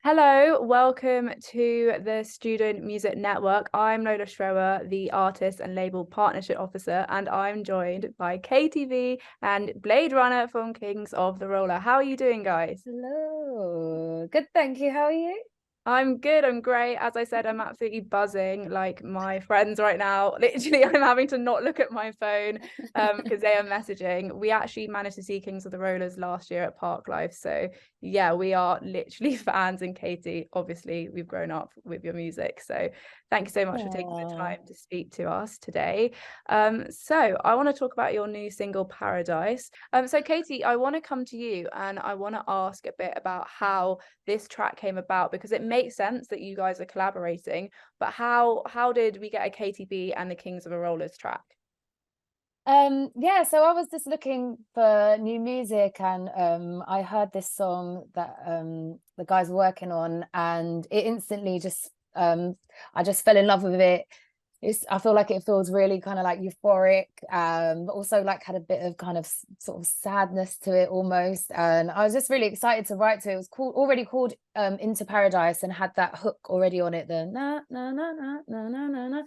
Hello, welcome to the Student Music Network. I'm Lola Schroer, the Artist and Label Partnership Officer, and I'm joined by Katy and Blade Runner from Kings of the Roller. How are you doing, guys? Hello. Good, thank you. How are you? I'm good. I'm great. As I said, I'm absolutely buzzing like my friends right now. Literally, I'm having to not look at my phone because they are messaging. We actually managed to see Kings of the Rollers last year at Park Life. So yeah, we are literally fans. And Katy, obviously, we've grown up with your music. So thank you so much for taking the Aw. time to speak to us today. So I want to talk about your new single Paradise. So Katy, I want to come to you and I want to ask a bit about how this track came about, because it makes sense that you guys are collaborating, but how did we get a KTB and the Kings of the Rollers track? Yeah, so I was just looking for new music and I heard this song that the guys were working on, and it instantly just I just fell in love with it. I feel like it feels really kind of like euphoric, but also like had a bit of kind of sort of sadness to it almost. And I was just really excited to write to it. It was already called Into Paradise, and had that hook already on it, the na na na na na na na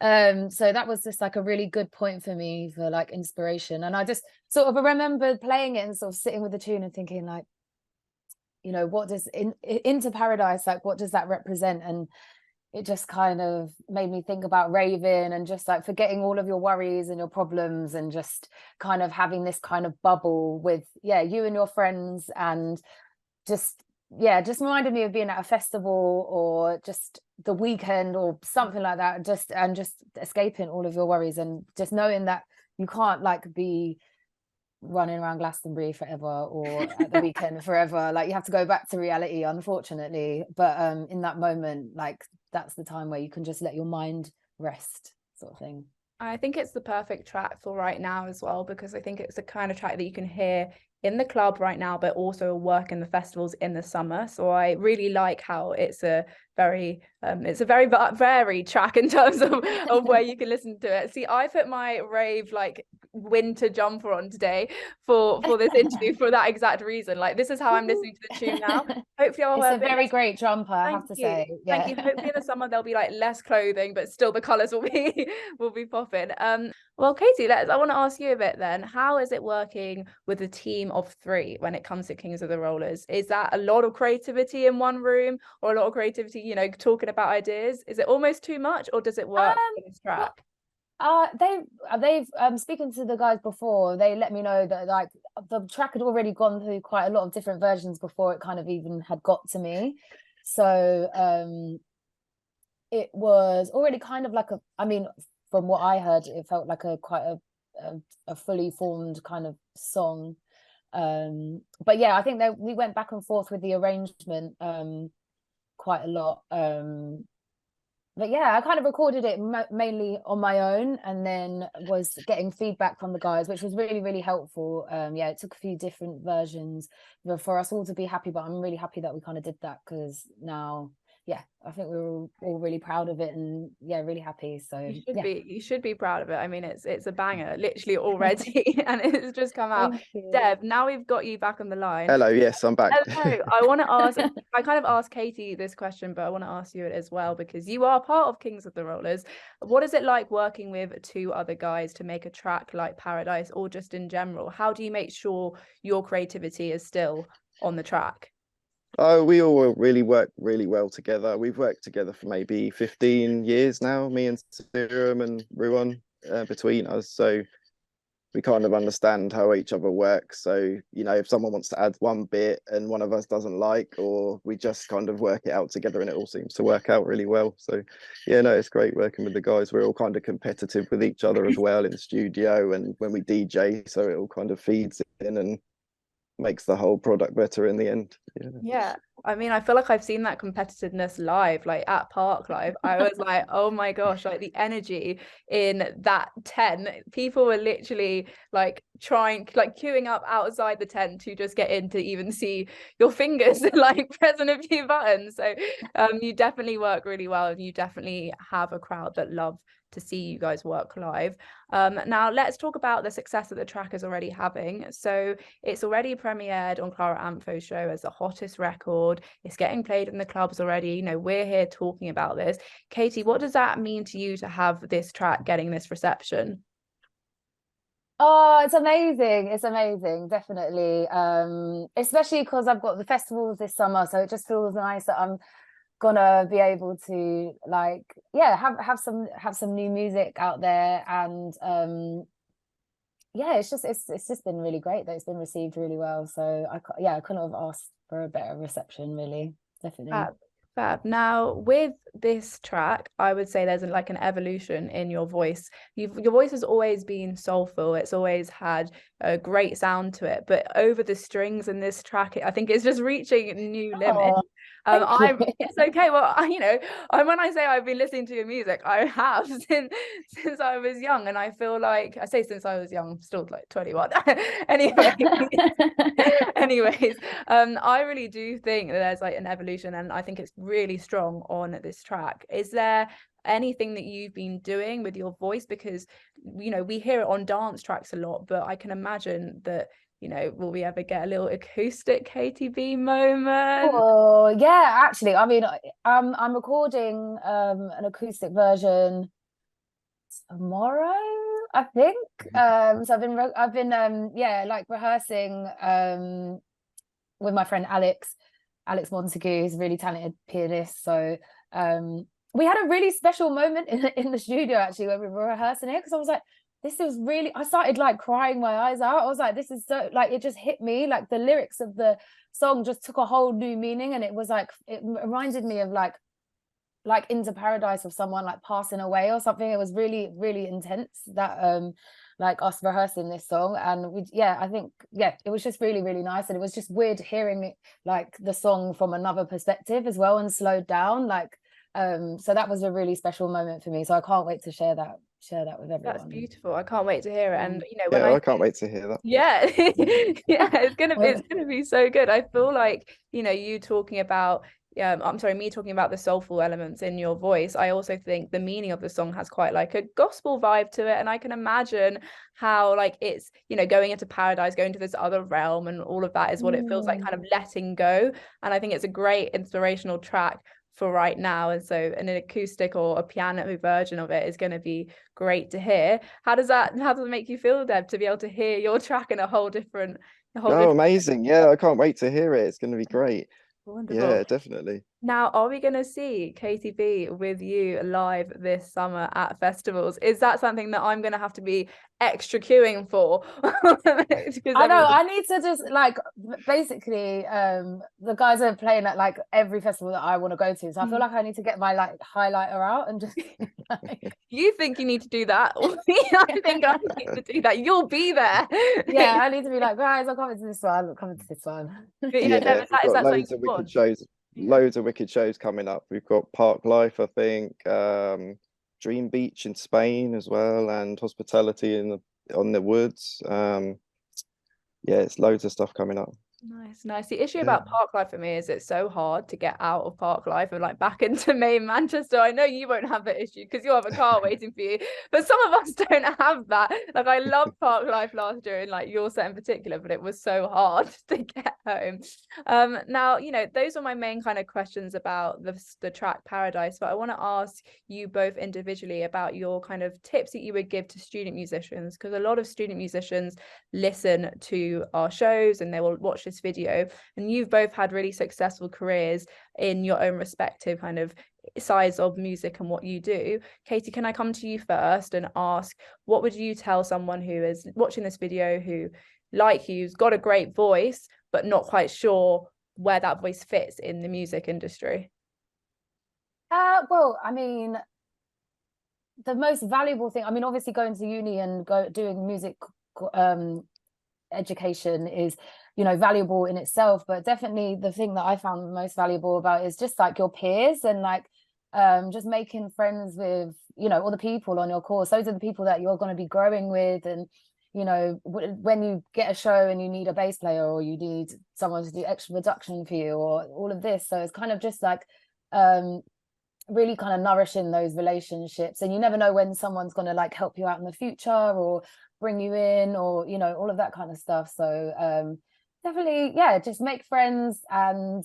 na. So that was just like a really good point for me for like inspiration. And I just sort of remember playing it and sort of sitting with the tune and thinking like, what does Into Paradise, like what does that represent? And it just kind of made me think about raving and just like forgetting all of your worries and your problems, and just kind of having this kind of bubble with you and your friends. And just just reminded me of being at a festival or just the weekend or something like that, just escaping all of your worries, and just knowing that you can't like be running around Glastonbury forever or at the weekend forever. Like you have to go back to reality, unfortunately. But in that moment, like that's the time where you can just let your mind rest, sort of thing. I think it's the perfect track for right now as well, because I think it's the kind of track that you can hear in the club right now, but also work in the festivals in the summer. So I really like how it's a very varied track in terms of where you can listen to it. See, I put my rave like winter jumper on today for this interview for that exact reason. Like this is how I'm listening to the tune now. Hopefully I'll It's have a a bit very less. great jumper, I Thank have to you. say. Thank Yeah. you. Hopefully in the summer there'll be like less clothing, but still the colours will be will be popping. Well, Katy, I want to ask you a bit then. How is it working with a team of three when it comes to Kings of the Rollers? Is that a lot of creativity in one room, or a lot of creativity, talking about ideas? Is it almost too much, or does it work for this Well, track? they've speaking to the guys before, they let me know that like the track had already gone through quite a lot of different versions before it kind of even had got to me. So it was already kind of like I mean, from what I heard, it felt like a fully formed kind of song. But yeah, I think that we went back and forth with the arrangement quite a lot. But yeah, I kind of recorded it mainly on my own, and then was getting feedback from the guys, which was really, really helpful. Yeah, it took a few different versions for us all to be happy, but I'm really happy that we kind of did that, because now, yeah, I think we were all really proud of it, and yeah, really happy. So yeah. You should be proud of it. I mean, it's a banger, literally already, and it's just come out. Thank you. Deb, now we've got you back on the line. Hello, yes, I'm back. Hello. I want to ask, I kind of asked Katy this question, but I want to ask you it as well, because you are part of Kings of the Rollers. What is it like working with two other guys to make a track like Paradise, or just in general? How do you make sure your creativity is still on the track? Oh, we all really work really well together. We've worked together for maybe 15 years now, me and Serum and Ruan, between us. So we kind of understand how each other works. So, if someone wants to add one bit and one of us doesn't like, or we just kind of work it out together, and it all seems to work out really well. So, yeah, no, it's great working with the guys. We're all kind of competitive with each other as well in the studio and when we DJ. So it all kind of feeds in and makes the whole product better in the end. Yeah. I mean, I feel like I've seen that competitiveness live, like at Park Live. I was like, oh my gosh, like the energy in that tent. People were literally like queuing up outside the tent to just get in to even see your fingers, like pressing a few buttons. So you definitely work really well, and you definitely have a crowd that love to see you guys work live. Now let's talk about the success that the track is already having. So it's already premiered on Clara Amfo's show as a hottest record. It's getting played in the clubs already. You know, we're here talking about this. Katy, what does that mean to you to have this track getting this reception? Oh, it's amazing. It's amazing, definitely. Especially because I've got the festivals this summer, so it just feels nice that I'm gonna be able to like, yeah, have some new music out there. And yeah, it's just been really great that it's been received really well. So I couldn't have asked for a better reception, really. Definitely. Fab. Now, with this track, I would say there's like an evolution in your voice. Your voice has always been soulful. It's always had a great sound to it. But over the strings in this track, I think it's just reaching new limits. Oh, It's okay. Well, when I say I've been listening to your music, I have since I was young, and I feel like I say since I was young, I'm still like 21. Anyway, anyways, I really do think that there's like an evolution, and I think it's really strong on this track. Is there anything that you've been doing with your voice? Because, you know, we hear it on dance tracks a lot, but I can imagine that, you know, will we ever get a little acoustic Katy B moment? Oh yeah, actually, I mean, I'm recording an acoustic version tomorrow, I think. So I've been yeah, like rehearsing with my friend Alex Montague, who's a really talented pianist. So we had a really special moment in the studio actually when we were rehearsing it, because I was like, this is really, I started like crying my eyes out. I was like, this is so, like, it just hit me, like the lyrics of the song just took a whole new meaning, and it was like, it reminded me of like Into Paradise, of someone like passing away or something. It was really, really intense, that like us rehearsing this song. And I think it was just really, really nice. And it was just weird hearing it, like the song from another perspective as well, and slowed down, like so that was a really special moment for me. So I can't wait to share that with everyone. That's beautiful. I can't wait to hear it. And you know, when I can't wait to hear that. Yeah. Yeah, it's gonna be so good. I feel like, you know, you talking about me talking about the soulful elements in your voice. I also think the meaning of the song has quite like a gospel vibe to it, and I can imagine how like it's, you know, going into paradise, going to this other realm, and all of that is what it feels like, kind of letting go. And I think it's a great inspirational track for right now, and so an acoustic or a piano version of it is going to be great to hear. How does it make you feel, Deb, to be able to hear your track in a whole different amazing. Yeah, I can't wait to hear it. It's going to be great. Wonderful. Yeah, definitely. Now, are we going to see Katy B with you live this summer at festivals? Is that something that I'm going to have to be extra queuing for? I know, I need to just like, basically the guys are playing at like every festival that I want to go to, so I feel like I need to get my like highlighter out and just like... You think you need to do that? I think I need to do that. You'll be there. Yeah, I need to be like, guys, I'm coming to this one, I'm coming to this one. Yeah, we've got loads of wicked shows. Loads of wicked shows coming up. We've got Park Life, I think, Dream Beach in Spain as well, and Hospitality on the Woods. Yeah, it's loads of stuff coming up. Nice. The issue about Park Life for me is it's so hard to get out of Park Life and like back into main Manchester. I know you won't have that issue because you'll have a car waiting for you, but some of us don't have that. Like, I loved Park Life last year, and like your set in particular, but it was so hard to get home. Now, you know, those are my main kind of questions about the track Paradise, but I want to ask you both individually about your kind of tips that you would give to student musicians, because a lot of student musicians listen to our shows and they will watch this video, and you've both had really successful careers in your own respective kind of sides of music and what you do. Katy, can I come to you first and ask, what would you tell someone who is watching this video who, like you's got a great voice but not quite sure where that voice fits in the music industry? Well, I mean, the most valuable thing, I mean, obviously going to uni and doing music education is, you know, valuable in itself, but definitely the thing that I found most valuable about is just like your peers, and like just making friends with, you know, all the people on your course. Those are the people that you're going to be growing with. And, you know, when you get a show and you need a bass player, or you need someone to do extra production for you, or all of this, so it's kind of just like really kind of nourishing those relationships. And you never know when someone's going to like help you out in the future, or bring you in, or, you know, all of that kind of stuff. So Definitely, yeah, just make friends and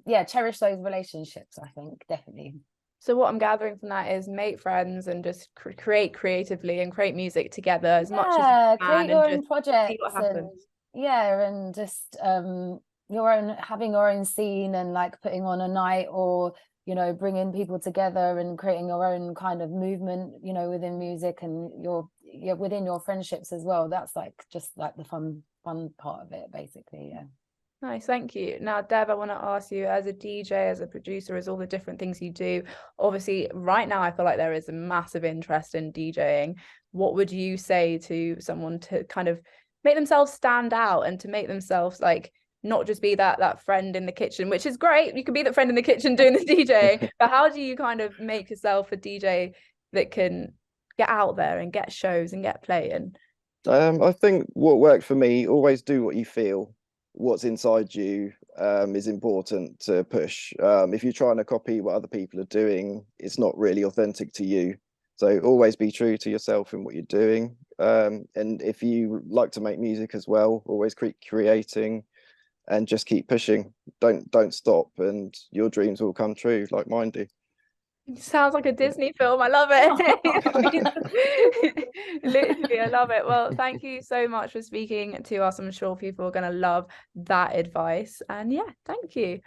yeah, cherish those relationships, I think, definitely. So what I'm gathering from that is make friends and just create creatively and create music together as much as you Yeah, can create and your just own see what projects and happens. yeah, and just your own, having your own scene and like putting on a night, or bringing people together and creating your own kind of movement, within music and within your friendships as well. That's like just like the fun part of it, basically. Yeah. Nice, thank you. Now, Dev, I want to ask you, as a DJ, as a producer, as all the different things you do, obviously right now I feel like there is a massive interest in DJing. What would you say to someone to kind of make themselves stand out and to make themselves like not just be that friend in the kitchen, which is great. You can be that friend in the kitchen doing the DJ, but how do you kind of make yourself a DJ that can get out there and get shows and get playing? I think what worked for me, always do what you feel. What's inside you is important to push. If you're trying to copy what other people are doing, it's not really authentic to you. So always be true to yourself in what you're doing. And if you like to make music as well, always keep creating and just keep pushing. Don't stop, and your dreams will come true, like mine do. Sounds like a Disney film. I love it. Literally, I love it. Well, thank you so much for speaking to us. I'm sure people are going to love that advice. And yeah, thank you.